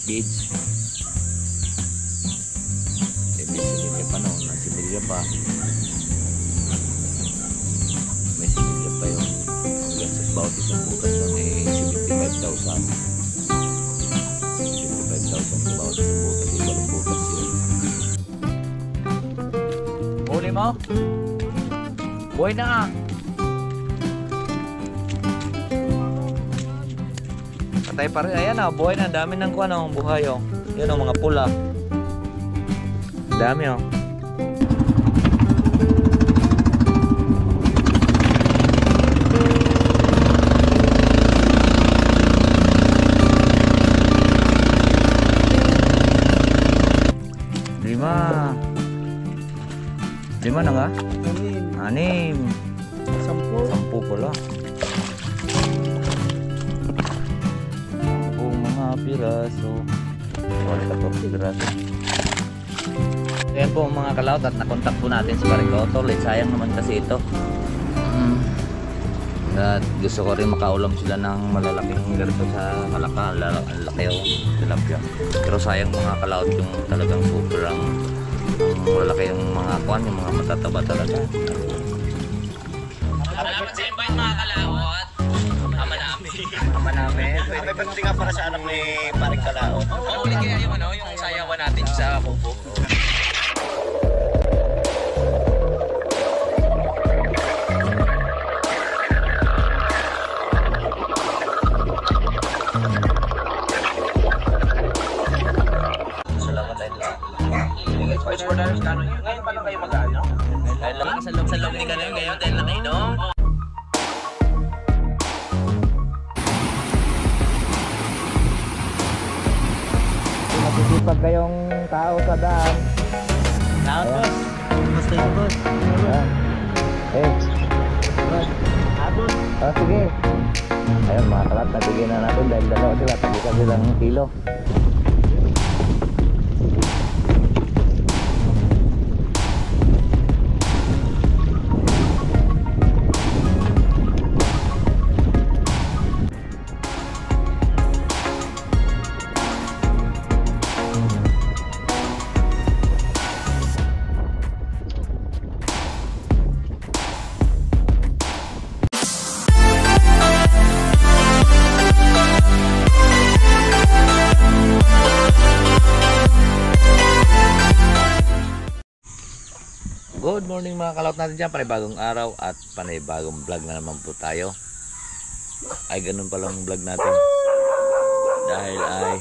gauge. May similya pa noon, may similya pa. May similya pa yun. Hanggang sa bawat isang butas yun eh 75,000. 75,000 sa bawat isang butas, walong butas yun. Huli mo? Buhay na! Patay pa rin. Ayan o, buhay na. Dami ng kuwan o, buhay o. Yan o, mga pula. Dami o. Lima na nga? Anim. 10 pala. 10 mga piraso. 14 piraso. Ayan po mga kalaot at nakontak po natin si Paring Otol. Sayang naman kasi ito. At gusto ko rin makaulam sila ng malalaking ganito sa Kalaka. Ang laki o tilapia. Pero sayang mga kalaot yung talagang super ang malaki yung mga kuwan, yung mga matataba talaga. Salamat sa invite mga kalawat. Ama namin. Ama namin. May pagdating nga para sa anak ni Paring Kalao. Oo, ulit kaya yung ano, yung sayawan natin sa Kubo. Ngayon pa lang kayo mag-ano? Dahil lang sa loob ni Gano'n ngayon dahil na nainom. Masisipag kayong tao sa daan. Tao boss. Basta yung boss. Boss. Sige. Ayun mga kalat, nabigyan na natin dahil dalawa sila. Tagisan silang kilo. Good morning mga kalaot natin dyan. Panibagong araw at panibagong vlog na naman po tayo. Ay ganun palang vlog natin. Dahil ay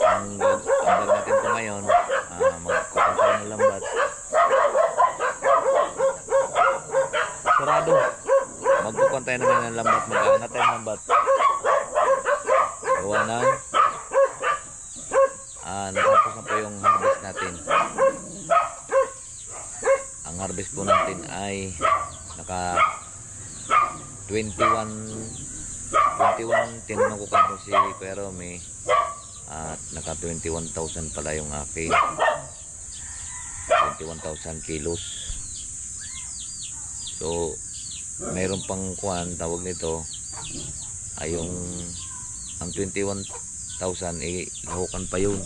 ang vlog natin po ngayon, magkukuha tayo ng lambat. Sarado. Magkukuha tayo naman ng lambat. Mag-aangat tayo ng lambat. Gawa na. Natapos na po yung harvest natin. Ang harvest po natin ay naka 21 tinanong ko po si Kuya Romy at naka 21,000 pala yung akin, 21,000 kilos. So mayroon pang kuwan, tawag nito ay yung ang 21,000 lahukan pa yun,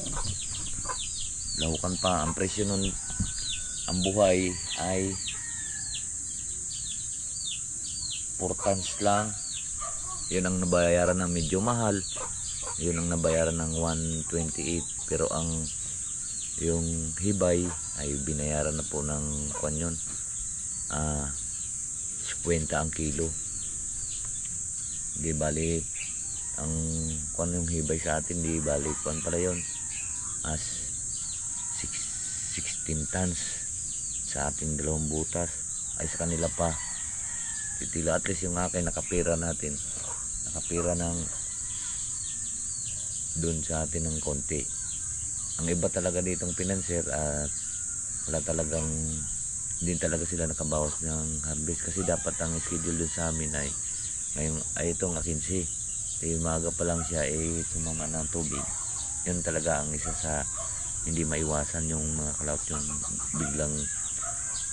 lahukan pa. Ang presyo nun, ang buhay ay 4 tons lang. Yun ang nabayaran ng medyo mahal. Yun ang nabayaran ng 128. Pero ang yung hibay ay binayaran na po ng kwan yun, 50 ang kilo. Di bali ang kwan yung hibay sa atin, di bali kwan pala yun as 16 tons sa ating dalawang butas. Ay sa kanila pa titila, at least yung akin nakapira natin, nakapira ng dun sa atin ng konti. Ang iba talaga ditong pinanser at wala talagang, hindi talaga sila nakabawas ng harvest kasi dapat ang schedule dun sa amin ay ngayon ay itong 15. Umaga pa lang siya ay sumama ng tubig. Yun talaga ang isa sa hindi maiwasan yung mga kalaot, yung biglang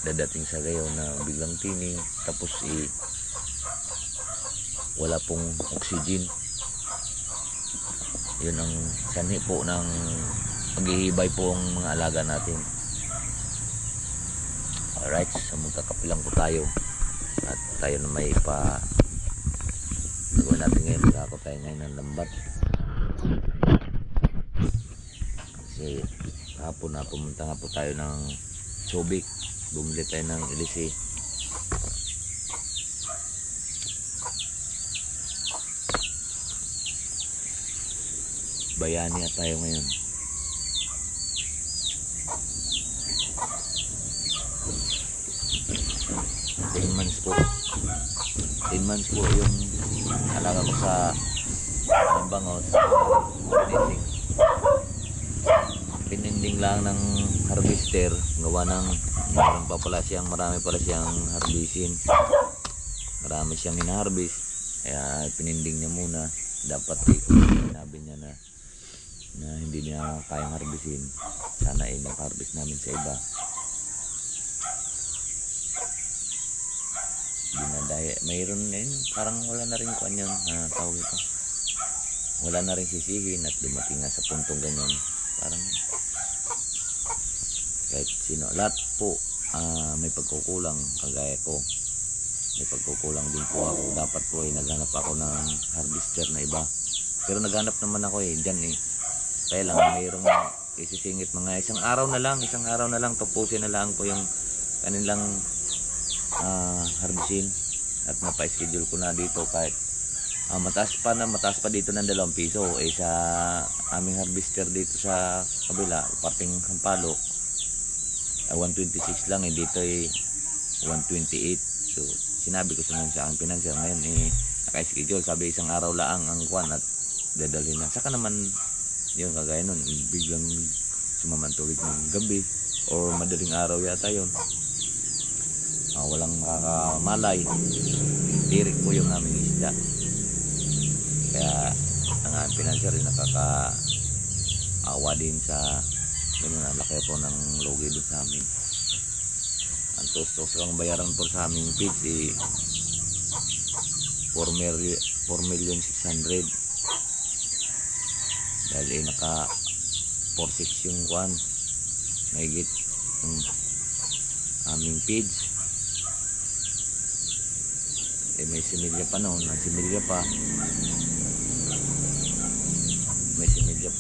dadating sa gayaw na biglang tining tapos wala pong oxygen. Yun ang sanhi po ng paghihibay po ang mga alaga natin. Alright, so magkakapilang po tayo at tayo na may gawin natin ngayon. Magkako tayo ngayon ng lambat kasi hapon na pumunta nga po tayo ng Subic, bumili tayo ng ilisi. Bayani at tayo ngayon. Ten months po yung alaga ko sa bangos. Pininding lang ng harvester, gawa ng marami pala siyang harbisin, marami siyang hina-harvest, kaya pininding niya muna. Dapat sinabi niya na hindi niya kayang harbisin, sana ay nag-harvest namin sa iba. Mayroon parang wala na rin kuan yun, tawag ito, wala na rin sisihin at dumating nga sa puntong ganyan. Parang kahit sino, lahat po may pagkukulang, kagaya ko may pagkukulang din po ako. Dapat po ay naghanap ako ng harvester na iba, pero naghanap naman ako dyan kaya lang mayroong isisingit mga isang araw na lang tapusin na lang po yung kanilang harbisin. At napa-schedule ko na dito kahit mataas pa dito ng 2 piso sa aming harvester dito sa kabila, parting Hampalok, 126 lang, dito ay 128. So sinabi ko sa aking financier ngayon naka-schedule, sabi isang araw lang ang kuwan at dadalhin na. Saka naman yun, kagaya nun biglang sumamantulid ng gabi or madaling araw yata yun, walang makakamalay, tirik po yung aming isda. Kaya ang aming financier rin nakakaawa din sa ganyan, laki po ng logi din sa amin. Ang tos-tos lang bayaran po sa aming feeds 4,600,000 dahil naka 4,600 yung kuan, mahigit yung aming feeds. May similya pa noon, may similya pa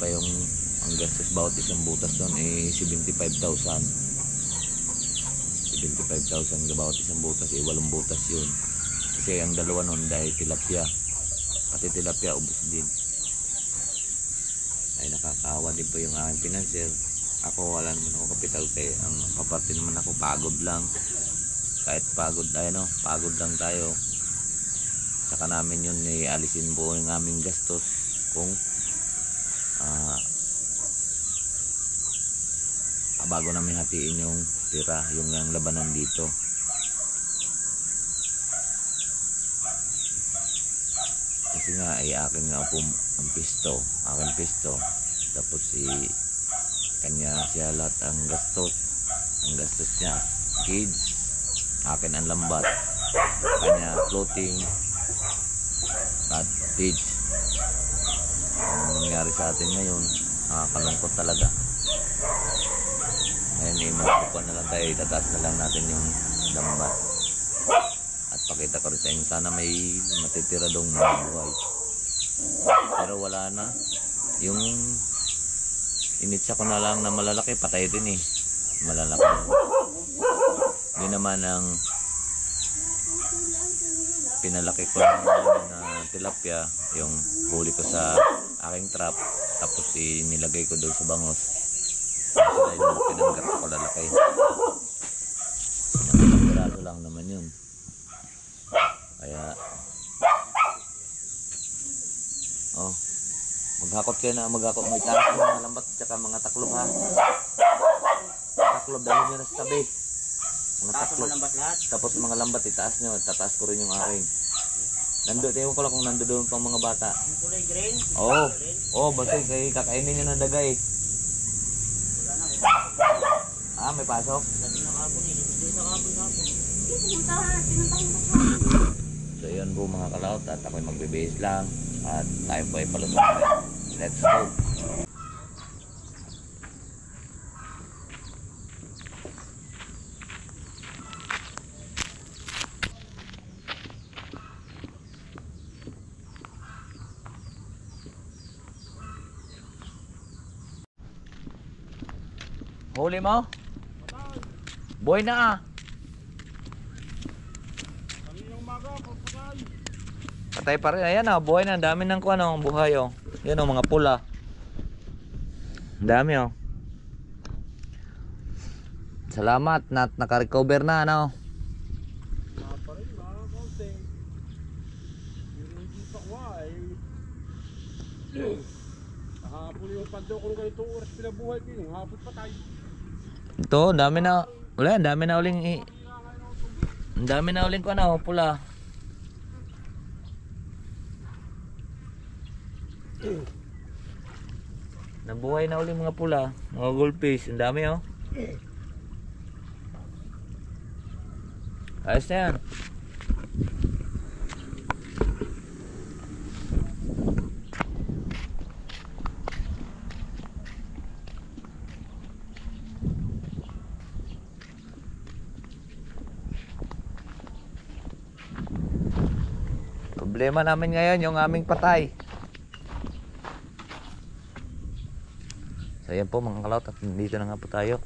yung ang gastos bawat isang butas noon 75,000 bawat isang butas, 8 butas yun. Kasi ang dalawa noon dahil tilapia, pati tilapia ubos din. Ay nakakaawa din po yung aking financier. Ako wala naman ako kapital, kaya ang kaparte naman ako pagod lang. Kahit pagod lang tayo, saka namin yun alisin po yung aming gastos kung bago namin hatiin yung tira, yung labanan dito. Kasi nga akin nga po ang pisto, tapos kanya siya lahat ang gastos niya, kids, akin ang lambat, kanya floating at feeds. Ang nangyari sa atin ngayon, kalungkot talaga. Ngayon magpupuan na lang tayo, itataas na lang natin yung lambat at pakita ko rin sa inyo, sana may matitira dong mga buhay. Pero wala na, yung initsa ko na lang na malalaki, patay din malalaki. Yun naman ang pinalaki ko lang na tilapia, yung huli ko sa aking trap, tapos nilagay ko doon sa bangos. Sila yung pinanggat ko lalaki. Sinang piraso lang naman yun. Kaya maghakot kayo na, may taas ng mga lambat at saka mga taklob taklob dahil nyo na sa tabi. Mga taklob, tapos mga lambat itaas nyo, tataas ko rin yung aking. Ewan ko lang kung nandoon pang mga bata. Yung kulay green? Oo, basta kakainin nyo ng dagay. May pasok? So yun po mga kalaot, at ako'y magbibihis lang at tayo po ay palusok. Let's go. Huli mo? Buhay na ah. Patay pa rin. Ayan oh, buhay na. Ang dami ng kuwan oh, buhay oh. Yan oh, mga pula. Ang dami oh. Salamat na naka-recover na ano. Hapon yung pando kung ganito oras pinabuhay ko yung hapon patay. Ito, ang dami na. Wala, ang dami na uling ang dami na uling ko ano, pula. Nabuhay na uling mga pula, mga goldfish, ang dami oh. Ayos na yan. Problema namin ngayon yung aming patay. So ayan po mga kalawt, at dito na nga po tayo.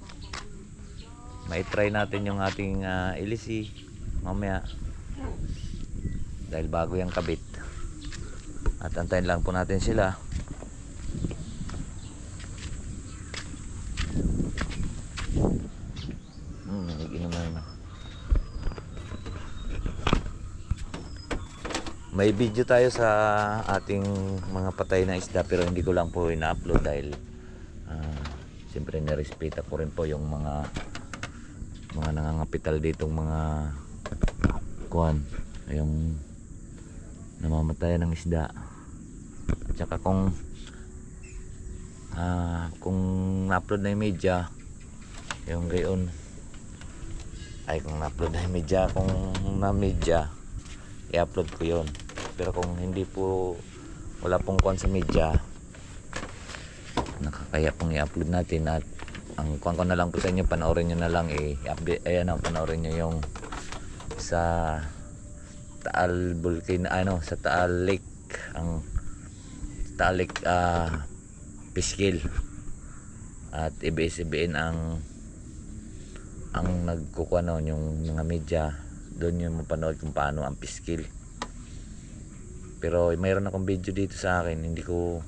May try natin yung ating ilisi mamaya. Dahil bago yung kabit. At antayin lang po natin sila. Nag-inom na yun. May video tayo sa ating mga patay na isda pero hindi ko lang po ina-upload dahil siyempre nirespeto ko rin po yung mga nangangapital ditong mga kuwan, yung namamatayan ng isda. At saka kung na-upload na yung media, yung gayon ay kung na-upload na yung media, kung na-media i-upload ko yun. Pero kung hindi po, wala pong kuwan sa media, nakakaya pong i-upload natin. At ang kuwan ko na lang po sa inyo, panoorin nyo na lang i-update. Ayan, panoorin nyo yung sa Taal Volcano, ano, sa Taal Lake, ang Taal Lake Piskil. At ABS-CBN ang nagkukuha noon, yung mga media. Doon yung mapanood kung paano ang piskil. Pero mayroon akong video dito sa akin, hindi ko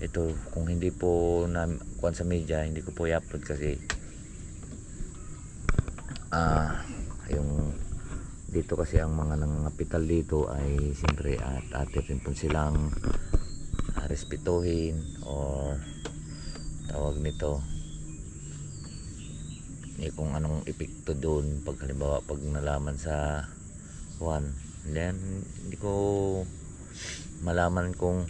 ito, kung hindi po na kuwan sa media, hindi ko po i-upload kasi yung dito kasi ang mga nangangapital dito ay siyempre at atin po silang respetuhin or tawag nito kung anong epekto doon pag halimbawa pag nalaman sa kuwan. Then hindi ko malaman kung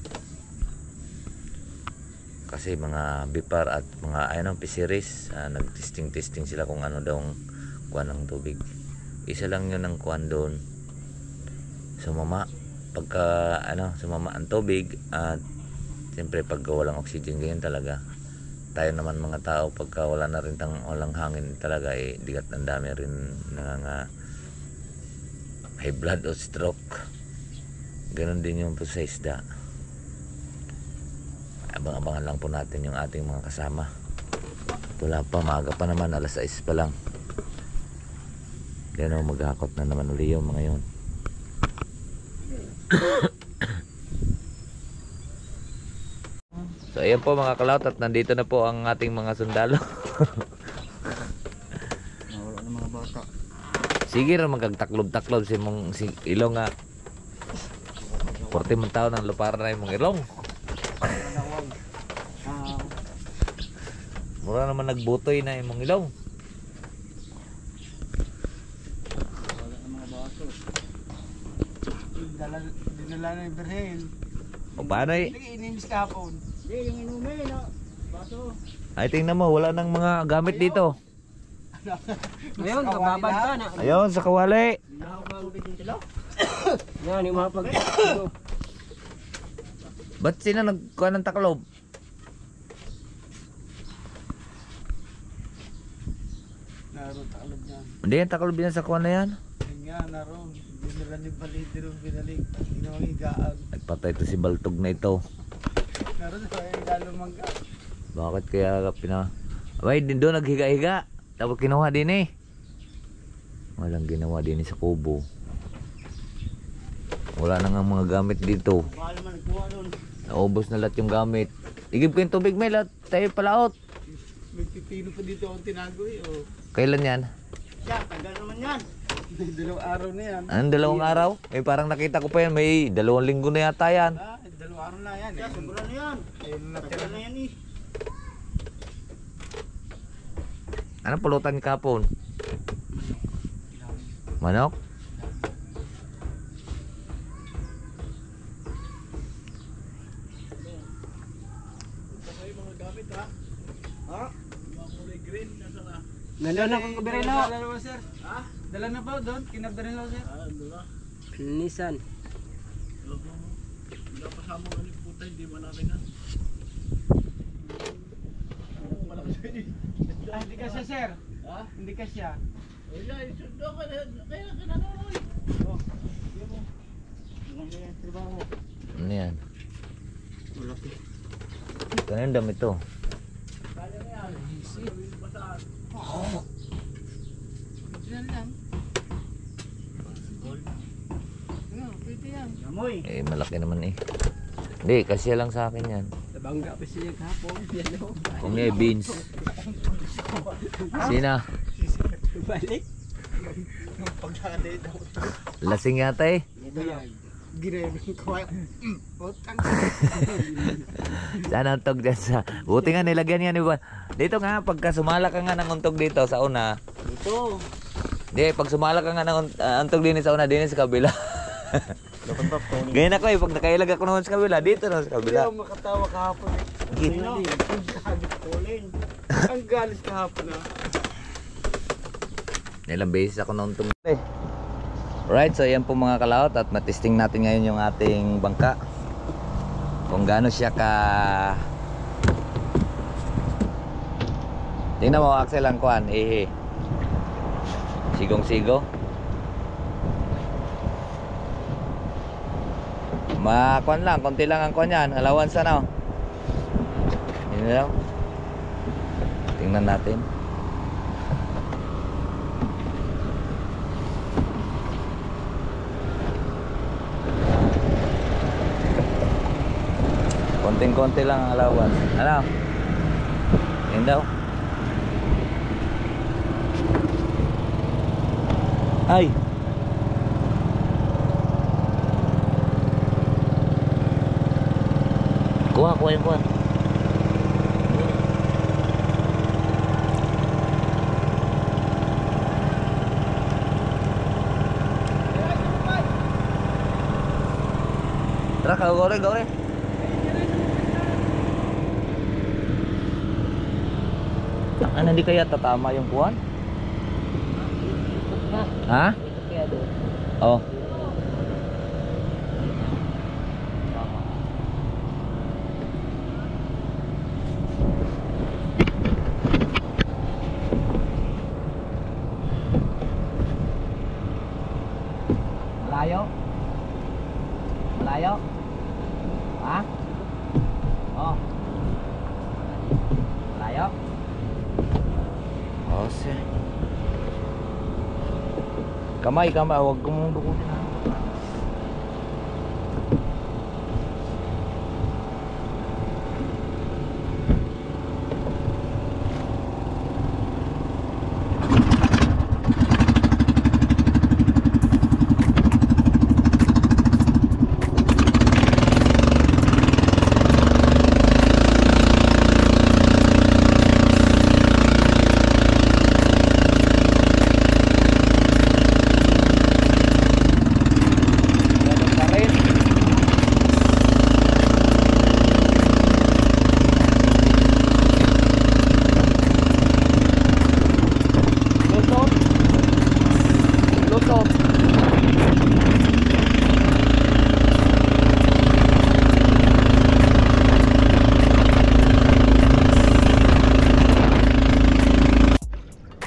kasi mga bipar at mga fisheries nagtesting sila kung ano daw kuwan ng tubig. Isa lang yun ang kuwan doon, sumama pagka sumama ang tubig. At siyempre pag walang oxygen ganyan talaga tayo naman mga tao, pagka wala na rin walang hangin talaga digat, ang dami rin high blood o stroke. Ganon din yung po sa isda. Abang-abangan lang po natin yung ating mga kasama. Wala pa, maaga pa naman, alas 6 pa lang. Yan o, maghakot na naman uli yung mga yun. So ayan po mga kalawt, at nandito na po ang ating mga sundalo. Wala na mga bata. Sige rin magkagtaklob-taklob si ilong nga. 40 man taon ang luparan na yung mong ilong. Mura naman nagbutoy na yung mong ilong. Wala na mga baso. Dinala na yung berhen. O paano Inimis kahapon. Hindi, yung inumin baso. Ay tingnan mo, wala nang mga gamit dito. Ngayon, kababad pa na. Ayun, sa kawali. Yan, yung mga pag... Ba't sino nagkuha ng taklob? Naroon takalog niya. Hindi yung taklob yan sa kuha na yan. Yun nga, naroon. Binala ni Baliti rin binalik. Hindi mo higaan. Nagpatay to si Baltog na ito. Naroon sa lalo mangga. Bakit kaya Abay, din doon naghiga-higa. Tapos kinuha din eh. Walang ginawa din sa kubo. Wala na nga mga gamit dito. Baka naman nagkuha doon. Naubos na lahat yung gamit. Igib ko yung tubig, may lahat tayo palaot. May pipino pa dito akong tinago eh. Oh. Kailan yan? Siya, tagal naman yan. May 2 araw na yan. Anong 2 araw? Eh parang nakita ko pa yan, may 2 linggo na yata yan. 2 araw na yan. Siya, sobra na yan. Ayun na natira na yan eh. Anong pulutan kapon? Manok? Dala na kung kabirilo. Dala na sir. Ha? Dala na ba doon? Kinabirilo sir? Dala. Nissan. Wala pa sa mga puta, hindi ba namin na? Hindi ka siya sir. Ha? Hindi ka siya. Wala, isundo ka na. Kaya ka na naman. Oh, hindi mo. Ano yan? Trabaho. Ano yan? Malaki. Kano yung damit to? Kaya na yan. Easy. Oo. Diyan lang. Ano, pwede yan. Amoy. Eh malaki naman eh. Hindi, kasi lang sa akin yan. Nabangga pa siya kahapon. Yan o. Kung may beans. Sina? Balik. Nung pagkakali daw. Lasing yata eh. Ito yan. Ginamit ko. Putang. Sana untog dyan sa... Buti nga nilagyan yan iba. Dito nga, pagka sumala ka nga ng untog dito sa una. Ito. Hindi, pag sumala ka nga ng untog din sa una, din sa kabila. Ganyan ako eh, pag nakailag ako naman sa kabila, dito naman sa kabila. Hindi ako makatawa kahapon eh. Gino. Ang galit Colin. Ang galit kahapon ah. Ilang beses ako na untog. Right, so yan po mga kalaot at matesting natin ngayon yung ating bangka. Kung gaano siya ka... Tingnan mo, Axel, ang kuhan. Sigong-sigo. Makuhan lang, konti lang ang kuhan yan. Allowance na, no? Yun lang. Tingnan natin. Konting-konti lang ang allowance. Ano? Yun daw. Ay! Kuha yung kuha. Tara, gauri. Ano, hindi kaya tatama yung kuhan? Ha? Oh. Malayo? Ha? Oh. Malayo? Kamay, huwag kong dukutin ha.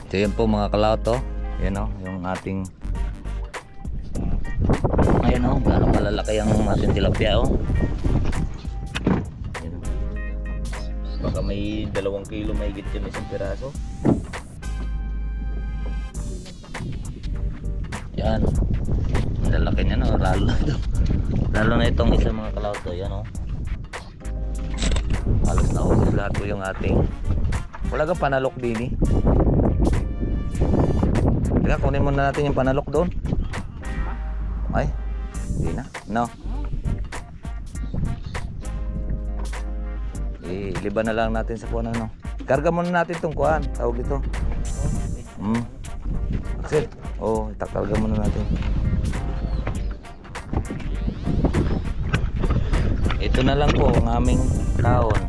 So yun po mga kalaot to. Yan o, yung ating ayan o, gano'ng malalaki ang ating tilapia o. Yan o. Baka may 2 kilo may higit yun isang piraso. Yan. Lalaki niya no, lalo na itong isa mga kalaot to. Yan o. Halos na uso lahat po yung ating. Wala kang panalok din eh. Teka, kunin muna natin yung panalok doon. Ay, hindi na. No. Iliban na lang natin sa kuwan ano. Karga muna natin itong kuwan. Tawag ito. Axel. Oh, itakarga muna natin. Ito na lang po ang aming taon.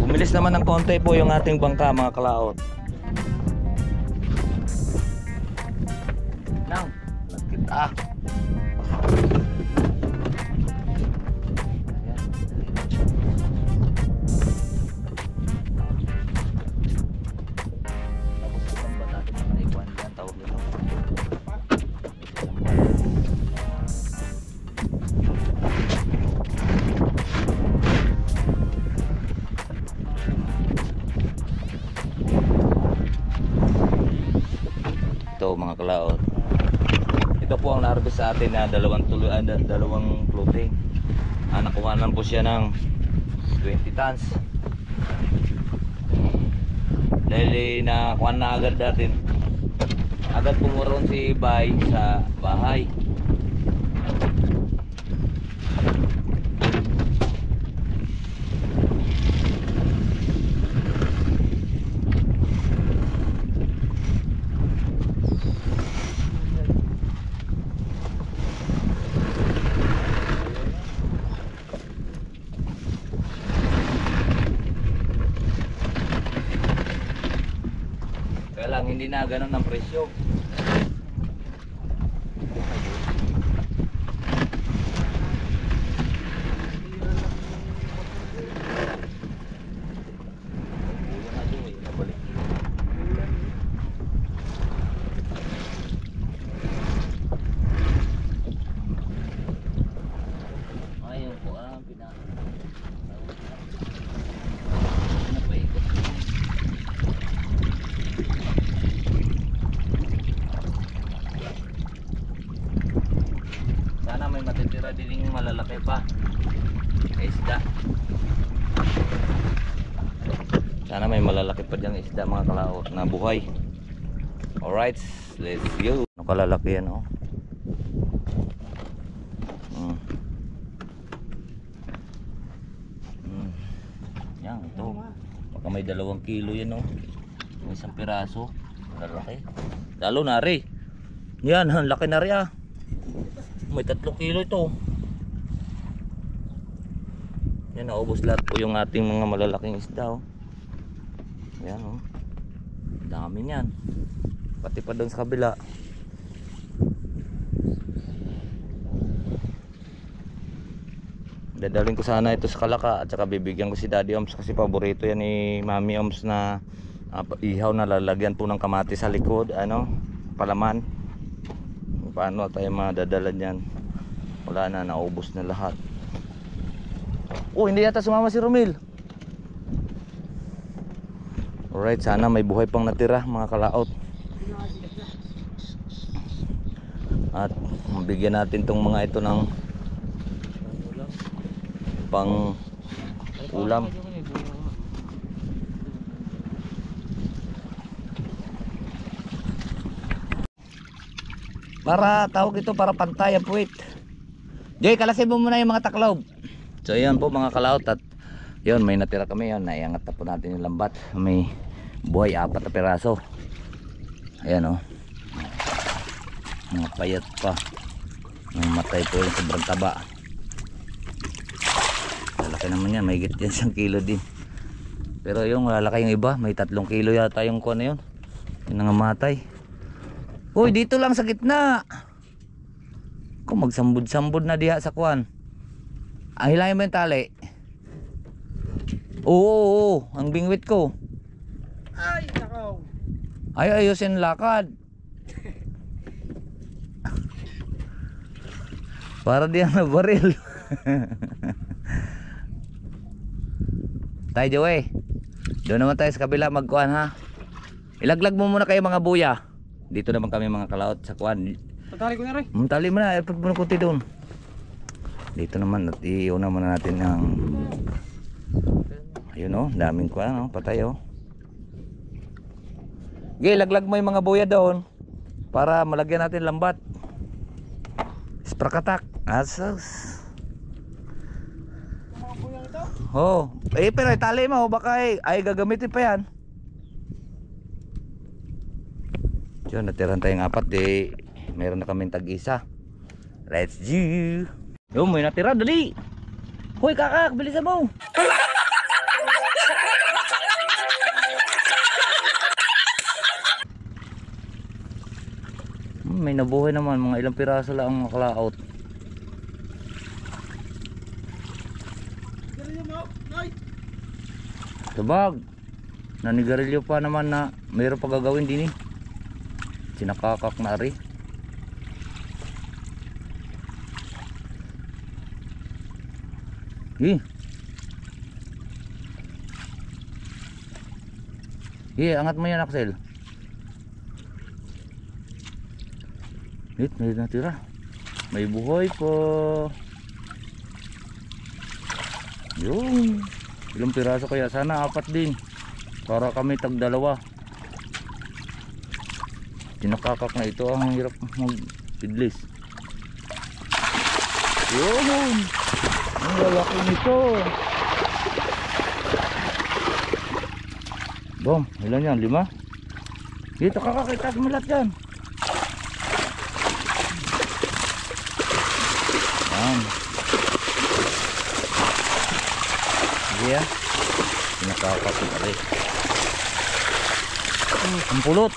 Bumilis naman ng konti po yung ating bangka mga kalaot. Nang, nagkita. Ito mga kalaot, ito po ang na-harvest sa atin na dalawang floating. Nakuhanan po siya ng 20 tons dahil nakuha na agad natin, agad pumuron si Bay sa bahay. Hindi na ganun ang presyo. Ayun po ang may matitira din yung malalaki pa isda. Sana may malalaki pa diyang isda mga kalaot na buhay. Alright, let's go. Ano kalalaki yan oh. Yan ito. Baka may 2 kilo yan oh. May isang piraso. Malalaki. Lalo na rin. Yan, ang laki na rin ah. May 3 kilo ito. Yan, naubos lahat po yung ating mga malalaking isda oh. Yan oh. Dami niyan. Pati pa doon sa kabila. Dadalhin ko sana ito sa Kalaka at saka bibigyan ko si Daddy Oms kasi paborito yan ni Mami Oms na ihaw na lalagyan po ng kamatis sa likod, ano, palaman. Paano tayo madadala niyan? Wala na, naubos na lahat. Oh, hindi yata sumama si Romil. Alright, sana may buhay pang natira mga kalaot. At mabigyan natin tong mga ito ng pang ulam. Para tawag ito, para pantay ang puwit. Jay, kalasin mo muna yung mga taklaw. So ayan po mga kalaot, at yun, may natira kami yun. Naiangat na po natin yung lambat. May buhay 4 na piraso. Ayan o. Mga payat pa. Namatay po yung sobrang taba. Lalaki naman yan, may higit yan 1 kilo din. Pero yung lalaki yung iba, may 3 kilo yata yung kuha na yun. Yung nangamatay. Uy, dito lang sa gitna. Kung magsambod-sambod na diha sa kuwan. Hilahin mo yung tali. Oo, ang bingwit ko. Ay, nakaw. Ay, ayusin lakad. Para di na baril. Tayo Joey. Doon naman tayo sa kabila magkuhan ha. Ilaglag mo muna kayo mga buya. Dito naman kami mga kalaot sa kuhan. Patali ko na rin. Tali mo na, ipag mo na kunti doon. Dito naman at iuna muna natin ang ayun oh, daming kuhan oh, patay oh. Okay, laglag mo yung mga buya doon para malagyan natin lambat. Sprakatak. Asas. Mga buyang ito. Oh, pero itali mo baka ay gagamitin pa yan. Diyan natiran tayong apat di meron na kaming tag-isa. Let's do. Yo, may natira dali. Hoy kakak, bilisan mo. May nabuhay naman, mga ilang piraso lang ang makalaot. Garilyo mo, Noy. Sabag, nanigarilyo pa naman na mayroon pa gagawin din eh. Sinakakak na rin. Angat mo yan Axel. May natira. May buhay po. Yun. Ilang piraso kaya? Sana apat din. Para kami tag-dalawa. Tinakakak na ito. Ang hirap mag-pidlis. Yun. Ang lalaki nito. Bom, ilan yan? 5? Dito kakakita mo lahat yan. Sige ya. Nakakapit rin. Ang pulot.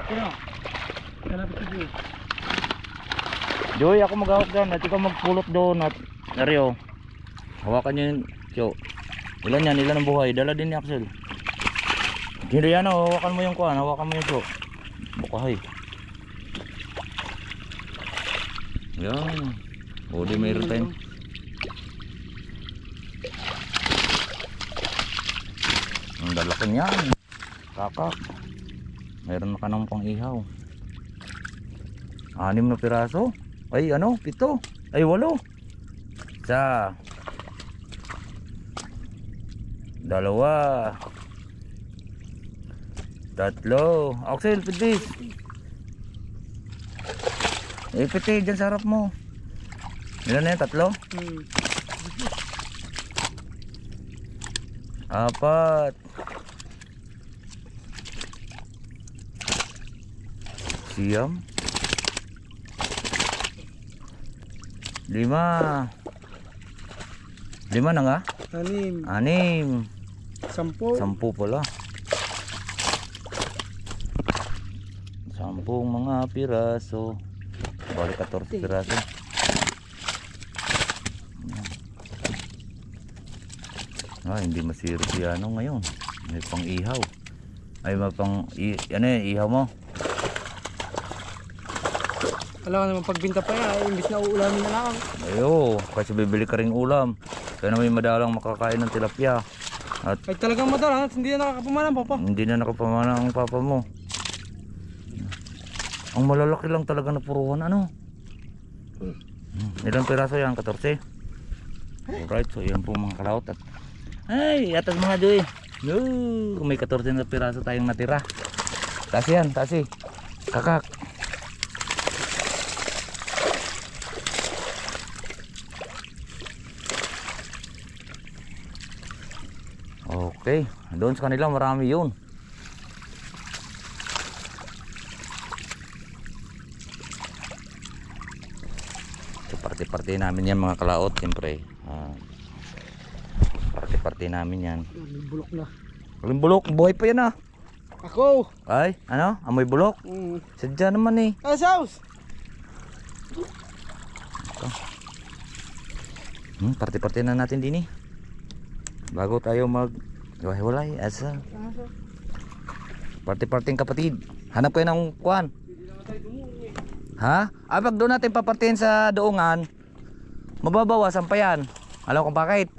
Sino? Kalapit si Joy. Joy, ako maghahok dyan at ikaw magpulot doon at Nario. Hawakan nyo yung Cho. Ilan yan? Ilan ang buhay? Dala din ni Axel. Hindi yan o. Hawakan mo yung kuhan. Hawakan mo yung Cho. Bukahay. Yan. O di mayroon tayong ang dalaki niyan. Kakak. Mayroon na ka ng pang ihaw. 6 na piraso. Ay 7. Ay 8. Isa. 2. 3. Axel, pitis. Piti dyan sa harap mo. Ilan na yan? 3? 4. Siyam. 5. 5 na nga? 6. 10 pala. 10 mga piraso. Balik 14 piraso. Hindi masiro si ano ngayon. May pang ihaw. Ay mapang ihaw mo. Alam ka naman pagbinta pa yan, imbis na uulamin na lang. Ayo, kasi bibili ka ring ulam. Kaya na may madalang makakain ng tilapia. At ay talagang madalang, hindi na nakakapamana papa. Hindi na nakapamana ang papa mo. Ang malalaki lang talaga na puruhan ano. Ilang piraso yan? 14? Alright, so yan po mga kalaot. At ay, atas mga Joy. No, may 14 na piraso tayong natira. Taas yan, taas eh. Kakak. Okay, doon sa kanila marami yun. So parte-parte namin yan mga kalaot, siyempre. Parte-parte namin yan. Bulok na. Walang bulok, buhay pa yan ah. Ako! Ay, ano? Amoy bulok? Sadya naman eh. Saus! Party-party na natin din eh. Bago tayo mag hiwalay asa. Party-party kapatid. Hanap kayo ng kuan. Ha? Pag doon natin papartihin sa doongan, mababawasan pa yan. Alam kung bakit?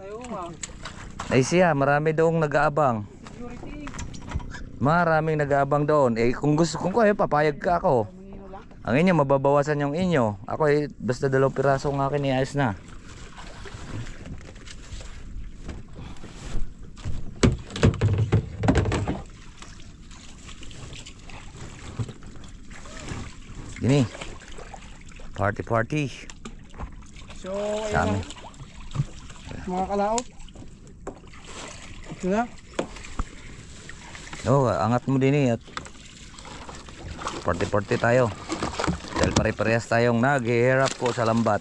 Ay siya, marami doong nag-aabang. Maraming nag-aabang doon. Kung gusto kong papayag ka ako. Ang inyo, mababawasan yung inyo. Ako basta 2 piraso ng akin, ayos na. Gini. Party. So, Sa ayun amin. mga kalaot. Ito na. Angat mo din at party tayo. Dahil pare-parehas tayong naghihirap po sa lambat.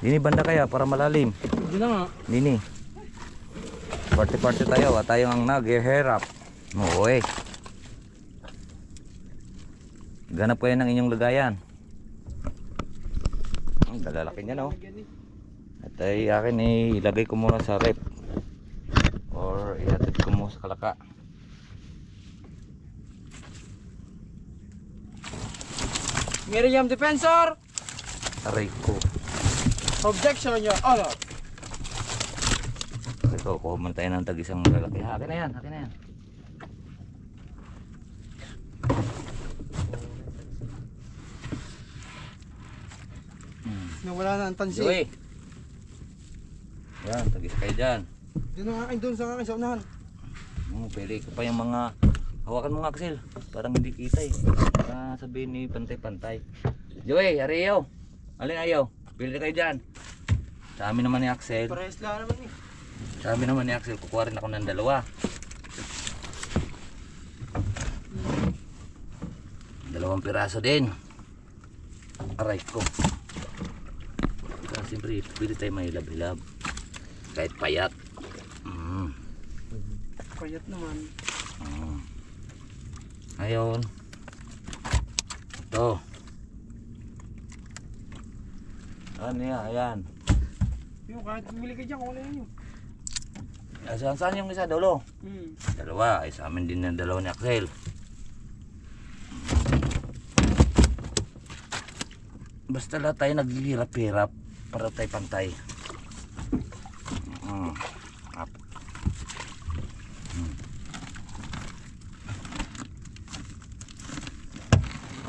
Dini banda kaya para malalim. Ito na nga. Dini. Party tayo at tayong ang naghihirap. Ganap kayo ng inyong lagayan. Ang dalalaki niya, no? At ay akin ilagay ko muna sa rep or ihatid ko muna sa kalaka. Miriam Defensor. Aray ko. Objection on your honor. Ito, kuha muna tayo ng tag-isang malalaki. Akin na yan. Nawala na ang tansi. Joey. Yan, tag-isa kayo dyan. Doon sa akin sa unahan. Pwede ko pa yung mga hawakan mo nga, Axel. Parang hindi kita eh. Para sabihin ni pantay-pantay. Joey, ariyo. Alin ayaw? Pwede kayo dyan. Sa amin naman ni Axel. Parehas lang naman eh. Sa amin naman ni Axel, kukuha rin ako ng 2. 2 piraso din. Aray ko. Siyempre, pwede tayo mahilab-hilab. Kahit payat. Payat naman. Ayun. Ito. Ano yan? Ayan. Yung kahit bumili ka dyan, kung ano yun. Saan yung isa? Dulo? 2. 2. Ay, sa amin din ng 2 ni Axel. Basta lahat tayo naghihirap-hirap para tayo pantay.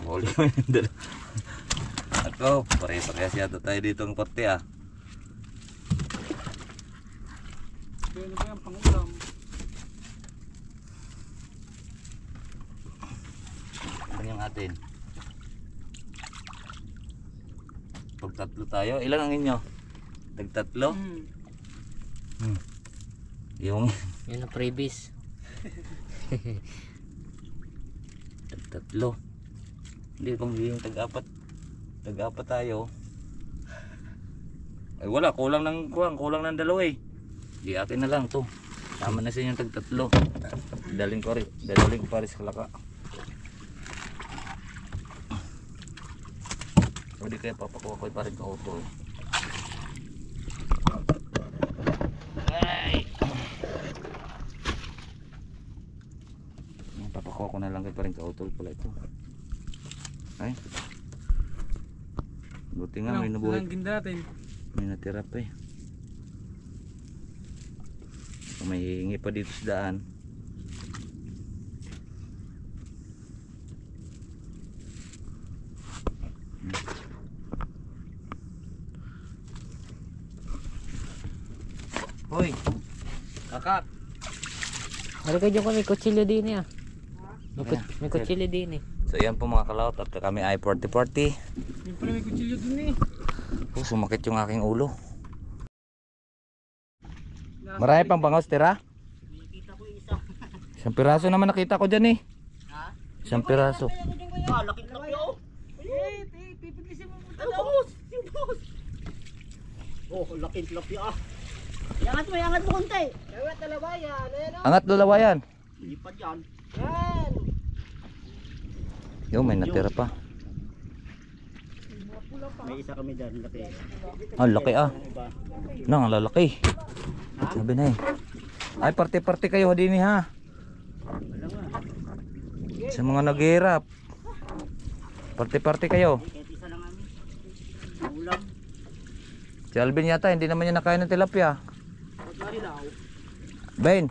Huli mo yung 2. Ako, pare-parehas yata tayo dito ang party ah. Kaya ba yung pangulam? Ano yung atin? Pag 3 tayo, ilan ang inyo? Tag 3? Yung Yun ang previous. tag 3. Hindi kung yung tag 4 tayo. Ay wala, kulang ng 2 eh. Di akin na lang to. Tama na sa inyo tag 3. Daling ko pa rin sa kalaka. Pwede kaya papakuha ko pa rin ka auto. Ay. Papakuha ko na lang kay pa rin ka auto pala ito. Ay. Buti nga may nabuhay. natin. May natira pa eh. May hihingi pa dito sa daan. Hoy, kakak. Ano kayo dyan, may kutsilyo din eh. May kutsilyo din eh. So yan po mga kalawat, at kami ay 40-40. Yung pala may kutsilyo dun eh. Sumakit yung aking ulo. Marami pang bangos tira? Isang piraso naman nakita ko dyan eh. Isang piraso. Laki na kayo. Pipilisin mo muna Yung boss! Oh, laki ah. Iangat mo konti. Kaya talabayan. Ayan o. Angat lulawayan. Lipad yan. Yan. Yo, may natira pa. May isa kami dyan, laki. Ang laki ah. Iba. Nang lalaki. Sabi na eh. Ay, parte-parte kayo din ha. Sa mga naghihirap. Parte-parte kayo. Kahit isa lang kami. Ulam. Si Alvin yata, hindi naman niya nakain ng tilapia. Pagkari daw. Ben,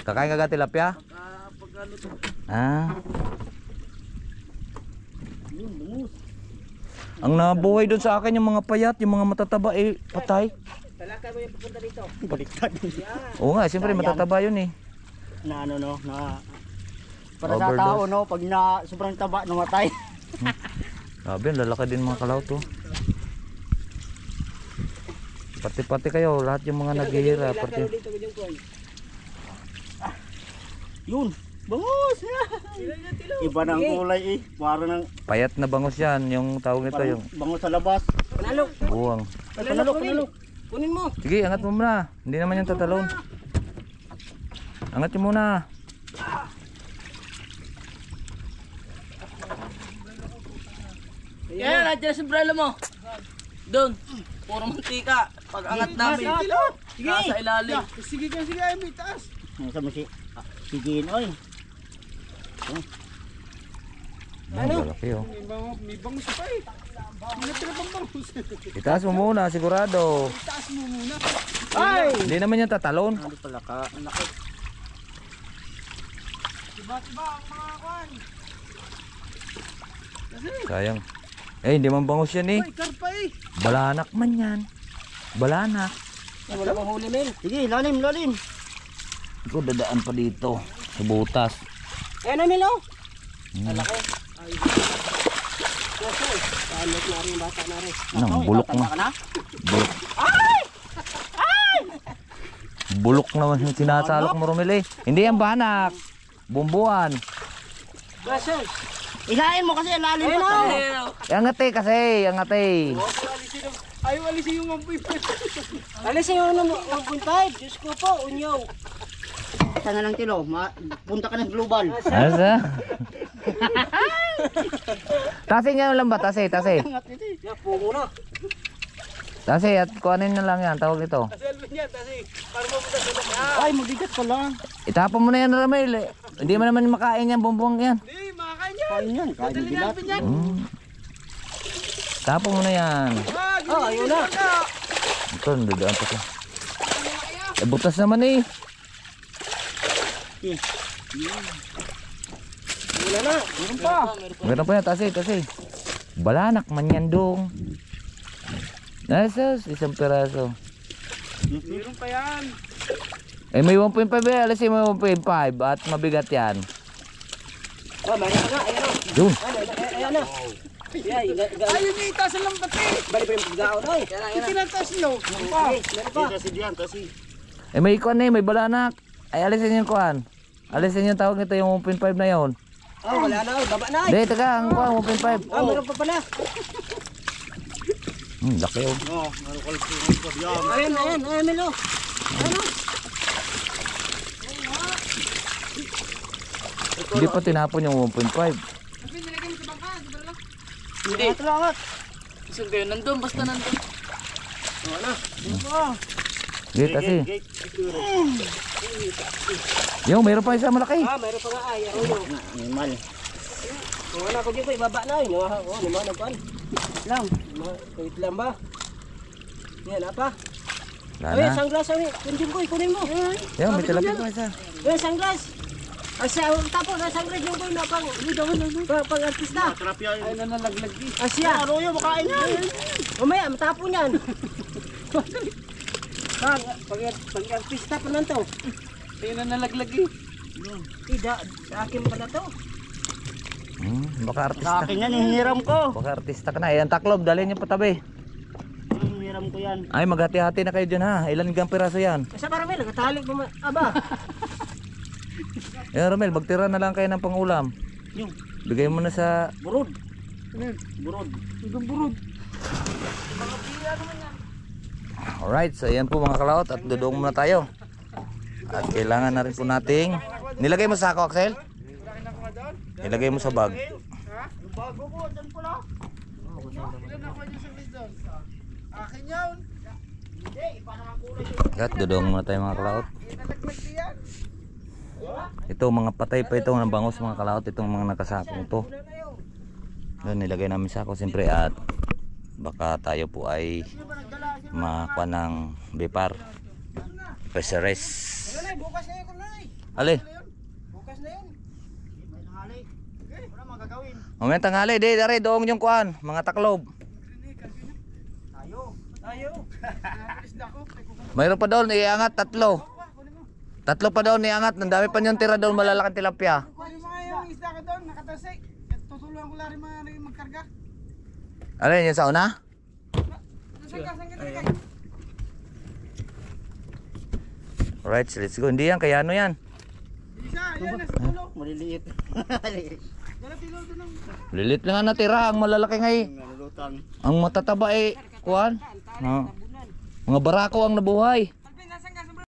kakain ka tilapia? Pagkano to. Ah. Yun, bungus. Ang nabuhay doon sa akin yung mga payat, yung mga matataba eh patay. Talakay mo yung pupunta dito. Baliktad. Oo nga, siyempre matataba yun eh. Na ano no, na para sa Overdose. tao no, pag na sobrang taba namatay. Sabi, ang lalaki din mga kalaw to. Pati-pati kayo, lahat yung mga naghihirap. Yun, bangus. Iba na ang kulay eh. Para ng Payat na bangus yan, yung tawag nito yung bangus sa labas. Panalok. buwang. Panalok, panalok. Kunin mo. Sige, angat mo muna. Hindi naman yung tatalon. Angat mo muna. Yan, nandiyan sa umbrella mo. Doon. Puro mantika. Pag angat namin. Nasa ilalim. Sige, ay may taas. Nasa mo si Gin, oy. Ano? Lalaki oh. May bangus pa eh. May bang bangus. Itaas mo muna, sigurado. Itaas mo muna. Ay! Hindi naman yung tatalon. Ano pala ka? Ang laki. Diba ang mga kwan? Sayang. Eh, hindi man bangus yan eh. Ay, karpa eh. Balanak man yan. Balanak. Wala pang huli, men. Sige, lalim, lalim. Ito, dadaan pa dito. Sa butas. Ayan na, Milo. Malaki. Ay. Kasi, paanot na rin, bata na rin. Nang bulok Tatanda na. ka na? Bulok. Bulok naman yung sinasalok mo, Romel eh. Hindi yan banak. Bumbuan. Gracias. Ilahin mo kasi, lalim pa to. Angat eh kasi, angat eh. Ayaw alisin yung 1.5. Alisin yung 1.5. Diyos ko po, unyaw. Sana lang tilo, punta ka ng global. Asa? Tasi nga lang ba? Tasi, tasi. Pungo na. Tasi at kuhanin na lang yan. Tawag ito. Ay, magigat pala. Itapon mo na yan, Romel. Hindi mo naman makain yan, bumbuang yan. Kain yan, kain ng bilat. Tapon mo na yan. Ah, ayun na. Ito, nadaan pa ko. Eh, butas naman eh. Wala na, meron pa. Meron pa yan, tasi, tasi. Balanak man yan dong. Nasa, isang peraso. Meron pa yan. Eh, may 1.5 eh. Alisin mo 1.5 at mabigat yan. Oh, meron pa nga, ayun na. Yun. Ayun na. Ayun na, itaas ang lambat eh. Bali pa yung pagkaon, oy. Itinataas nyo. Meron pa. Meron pa. Kasi diyan, kasi. Eh, may ikuan eh, may balanak. Ay, alisin yung kuan. Alisin yung tawag nito, yung 1.5 na yun. Oh, wala na, oy. Baba na, oy. Hindi, taga, ang kuan, 1.5. Ah, meron pa pala. Laki oh. Oh, meron ko lang. Ayun, ayun, ayun, Milo. Ano? Hindi pa tinapon yung 1.5. Hindi. Isang kayo nandun, basta nandun. Hindi, kasi. Yung, meron pa isa malaki. Ah, meron pa nga ay. Animal. Kung wala ko dito, ibaba na yun. Oh, limanag ko. Lang. Wait lang ba? Yan, apa? Ay, Lana. sunglass ay. Kunin mo. Yung, may tilapia pa isa. Ay, sunglass. Asya, tapos na sunglass yung boy na pang artista. Ay, nanalaglag eh. Asya. Ano yung makain yan? Umaya, matapon yan. Pag artista pa lang to. Ay, nanalaglag eh. Sa akin pa na to. Baka artista. Sa akin yan, hiniram ko. Baka artista ka na. Ayan, taklob, dalhin niyo patabi. Hiniram ko yan. Ay, maghati-hati na kayo dyan ha. Ilan gang piraso yan? Sa Paramel, nagtalik mo. Aba. Ayan, Romel, magtira na lang kayo ng pangulam. Yung Bigay mo na sa... burod. Burod. Burod. Alright, so ayan po mga kalaot at dudong muna tayo. At kailangan na rin po nating... Nilagay mo sa sako, Axel? Nilagay mo sa bag. Bago ko, dyan pala. Ilan ako yung service doon? Akin yun. Hindi, iba naman kulay yun. Gat, dudong muna tayo mga kalaot. Inalaglag diyan. Ito mga patay pa ito ng bangos mga kalaot. Itong mga nakasakong to. Doon nilagay namin sa ako siyempre at baka tayo po ay makuha ng bipar. Peseres. Bukas na yun kulay. Ali, Bukas na yun. May tanghali. Okay, wala magagawin. mamaya tanghali, di dari doong yung kuhan, mga taklob. Tayo. Isda ko. Mayroon pa doon, iangat, tatlo. Tatlo pa doon, iangat. Nandami pa niyong tira doon, malalaking tilapia. Kunin mo nga yung isda ko doon, nakatasik. Tutulungan ko lang rin mga magkarga. Alin yun sa una? Saan ka tayo? Alright, so let's go. Hindi yan, kaya ano yan? Isa, yan nasa tulo. Maliliit. Dala tilo doon ng Lilit lang ang natira, ang malalaki ngay. Nalulutang. Ang matataba eh, kuhan. Mga barako ang nabuhay. Alvin, nasan ka? Sobrang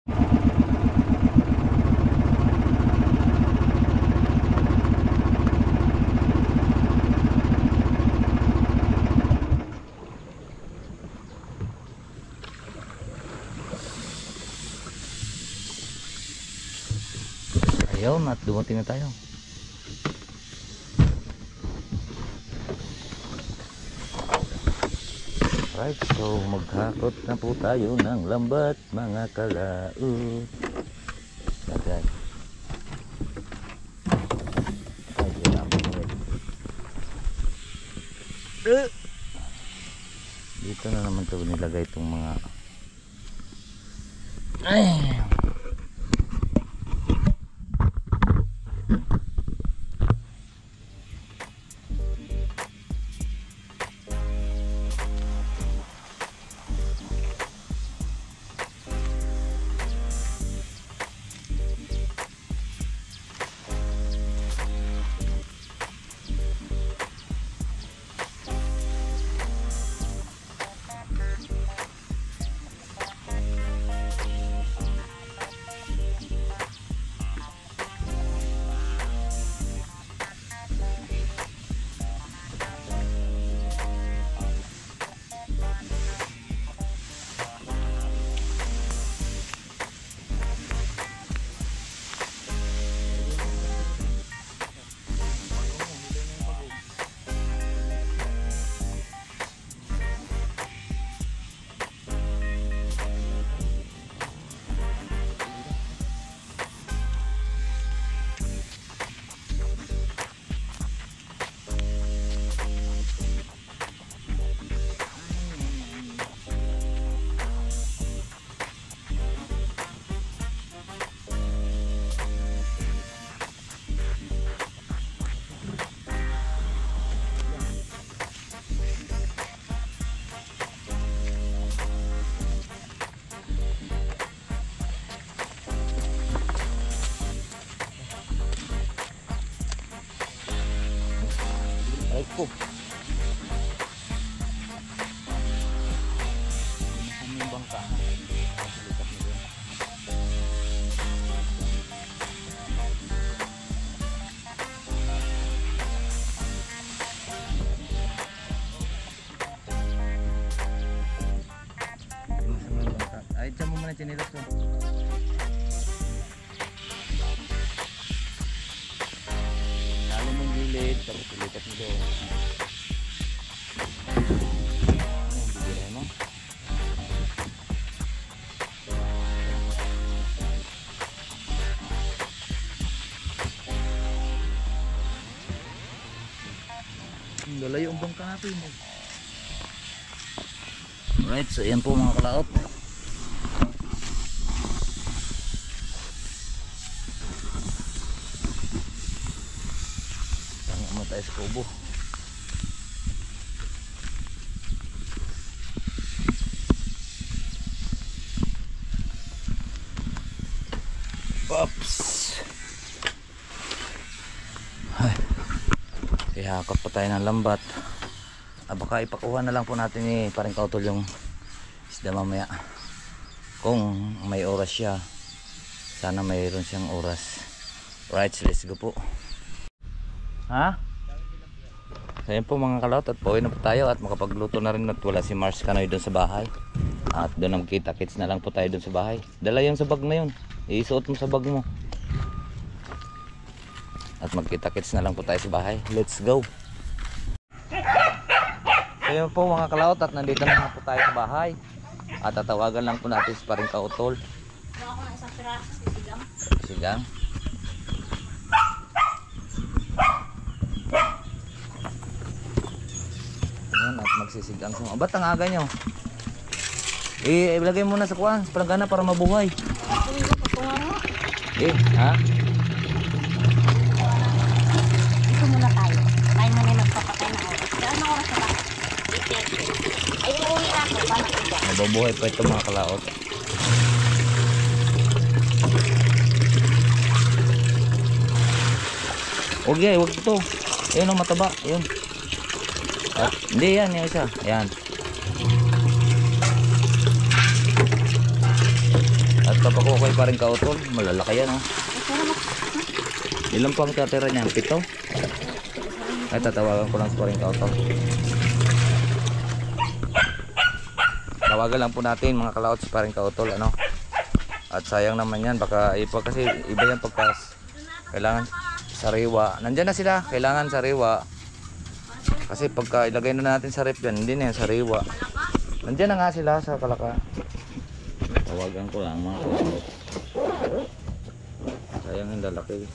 Ayaw na, dumating na tayo. Right, so maghakot na po tayo ng lambat mga kalaot. Agad. Ay, kailangan mo yun. Dito na naman ito nilagay itong mga ay. Ay ko. Ang bangka. Ay, dyan mo muna chinilas ko. Lalo mong gilid, tapos ulikat mo doon. Ayan, bibigyan mo. Lalayo ang bangka natin. Alright, so yan po mga kalaot. Tayo sa kubo. Oops. Ay. Ihakot pa tayo ng lambat. Baka ipakuha na lang po natin ni Paring Kautol yung isda mamaya. Kung may oras siya. Sana mayroon siyang oras. Right, so let's go po. Ha? So yun po mga kalaot, at pauwi na po tayo at makapagluto na rin at wala si Mars Kanoy doon sa bahay. At doon magkita-kits na lang po tayo doon sa bahay. Dala yung sa bag na yun, isuot mo sa bag mo. At magkita-kits na lang po tayo sa bahay. Let's go. So yun po mga kalaot, at nandito na po tayo sa bahay. At tatawagan lang po natin si Paring Kautol. Gawa ko ng isang piraso sa sigang. Sigang. Ayan, at magsisigang sa mga. Ba't ang aga nyo? Ilagay muna sa kuwan, palagana para mabuhay. Ha? Ito muna tayo. Tayo muna yung magpapatay na oras. Saan na oras na ba? 8:30. Ay, uuwi ako. Paano ko ba? Mabubuhay pa ito mga kalaot. Okay, wag ito. Ayun ang mataba, ayun. At, hindi yan, yung isa. Ayan. At papakukoy pa rin Kautol. Malalaki yan, oh. Ilan pa ang tatira niya? 7? Ay, tatawagan ko lang sa paring Kautol. Tawagan lang po natin mga kalaot sa paring Kautol, ano. At sayang naman yan, baka iba kasi iba yan pagkas kailangan sariwa. Nandyan na sila, kailangan sariwa. Kasi pagka ilagay na natin sa rep yan, hindi na yan sariwa. Nandyan na nga sila sa kalaka. Tawagan ko lang mga kalaot. Sayang yung lalaki.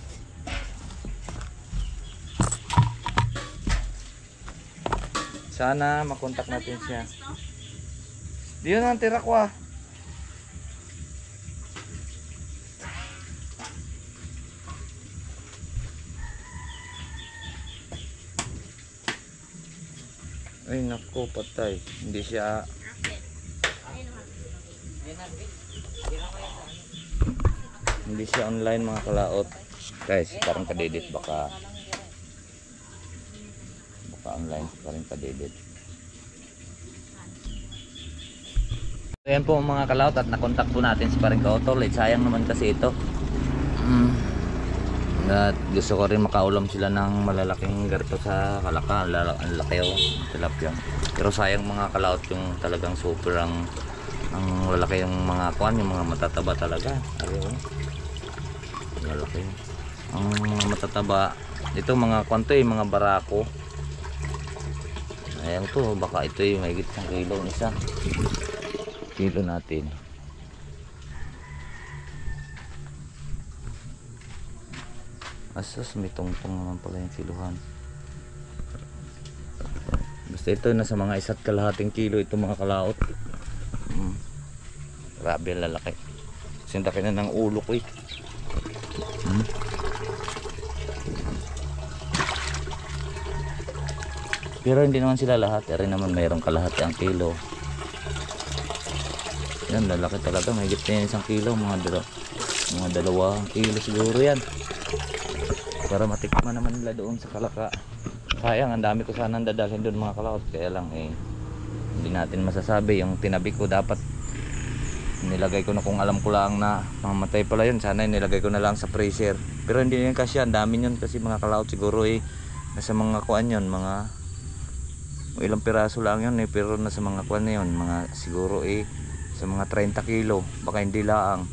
Sana makontak natin siya. Diyan ang tira ko, ah. Ay naku, patay. Hindi siya. Hindi siya online mga kalaot. Guys, parang kadedit baka online, parang kadedit. Ayan po mga kalaot, at nakontak po natin si Paring Kautol. Sayang naman kasi ito. At gusto ko rin makaulam sila ng malalaking garto sa kalaka. Ang laki o tilapia. Pero sayang mga kalaot, yung talagang super ang lalaki yung mga kuan, yung mga matataba talaga. Ayun. Lalaki. Ang mga matataba ito mga kuan to, mga barako. Ayan to, baka ito yung mahigit 1 kilo ang isa. Kilo natin. Asas, may tungtong naman pala yung kiluhan. Basta ito nasa mga 1.5 kilo ito mga kalaot. Grabe lalaki. Sintaki na ng ulo ko eh. Pero hindi naman sila lahat. Eri naman mayroong kalahati ang kilo. Yan, lalaki talaga. Mahigit na yan 1 kilo. Mga 2 kilo siguro yan. Para matikman naman nila doon sa kalaka. Sayang, ang dami ko sanang dadalhin doon mga kalaot. Kaya lang hindi natin masasabi. Yung tinabi ko dapat nilagay ko na, kung alam ko lang na mamatay pala yun, sana nilagay ko na lang sa freezer. Pero hindi yan kasi, ang dami yun kasi mga kalaot. Siguro nasa mga kuan yun, mga ilang piraso lang yun pero nasa mga kuan na yun, mga siguro sa mga 30 kilo. Baka hindi lang.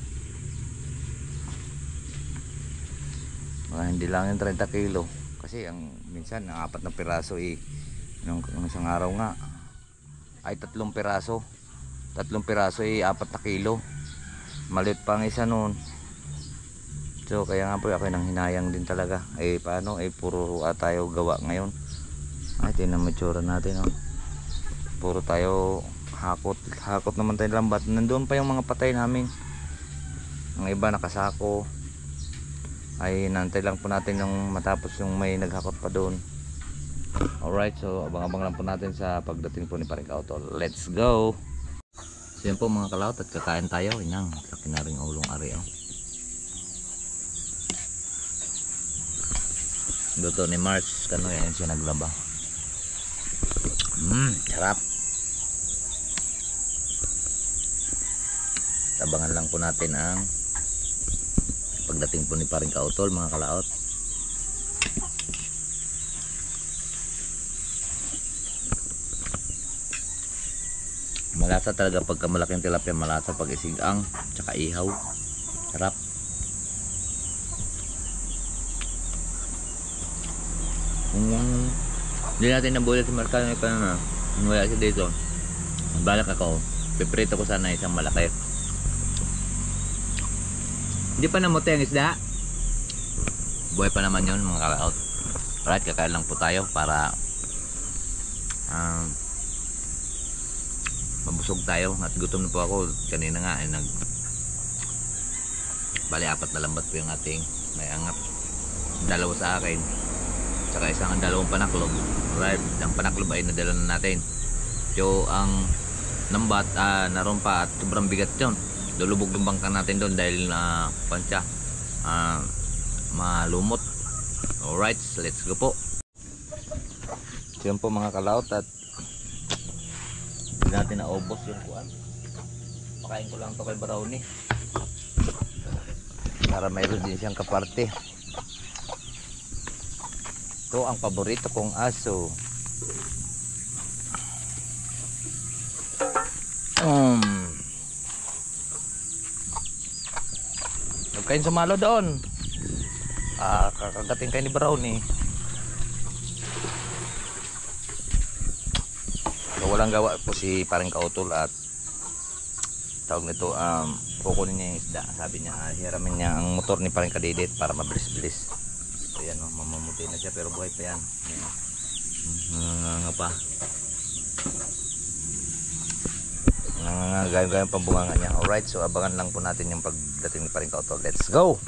Hindi lang yung 30 kilo kasi ang minsan ang 4 na piraso nung isang araw nga ay 3 piraso 4 na kilo, maliit pa ang isa noon. So kaya nga po ako nang hinayang din talaga. Paano puro tayo gawa ngayon. Tingnan mo itsura natin, oh. Puro tayo hakot naman tayo lambat. Nandoon pa yung mga patay namin, ang iba nakasako. Nantay lang po natin yung matapos yung may naghakot pa doon. Alright, so abang-abang lang po natin sa pagdating po ni Paring Kautol. Let's go! So yan po mga kalaot, at kakain tayo. Inang, laki na rin ulong ari, oh. Luto ni Mars Kanoy, yan siya naglaba. Sarap. Tabangan lang po natin ang pagdating po ni Paring Kautol mga kalaot. Malasa talaga pagka malaking tilapia, malasa pag isigang, tsaka ihaw. Sarap. Kung hindi natin nabulit si Marcano pa na wala siya dito, balak ako, piprito ko sana isang malaki. Hindi pa namuti ang isda. Buhay pa naman yun mga kalaot. Alright, kakain lang po tayo para mabusog tayo at gutom na po ako. Kanina nga bali 4 na lambat po yung ating may angat. Dalawa sa akin, tsaka isang dalawang panaklob. Alright, ang panaklob ay nadala na natin. So ang lambat naroon pa at sobrang bigat yun. Lulubog yung bangka natin doon dahil pansya malumot. Alright, let's go po. So yun po mga kalaot, at hindi natin naubos yung kuwan. Pakain ko lang to kay Brownie para mayroon din siyang kaparte. Ito ang paborito kong aso. Kain sumalo doon. Kakagating kayo ni Brownie. So walang gawa po si Paring Kautol at tawag nito, kukunin niya yung isda. Sabi niya hiramin niya ang motor ni Paring Kadidit para mabilis-bilis. So yan, mamamuti na siya pero buhay pa yan. Nga pa. Gayong pambunganga niya. Alright, so abangan lang po natin yung pagdating ni Paring Kautol. Let's go!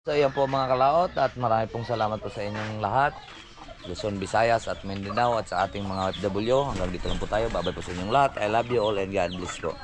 So yan po mga kalaot, at marami pong salamat po sa inyong lahat, Luzon, Visayas at Mindanao, at sa ating mga OFW. Hanggang dito lang po tayo. Babay po sa inyong lahat. I love you all and God bless po.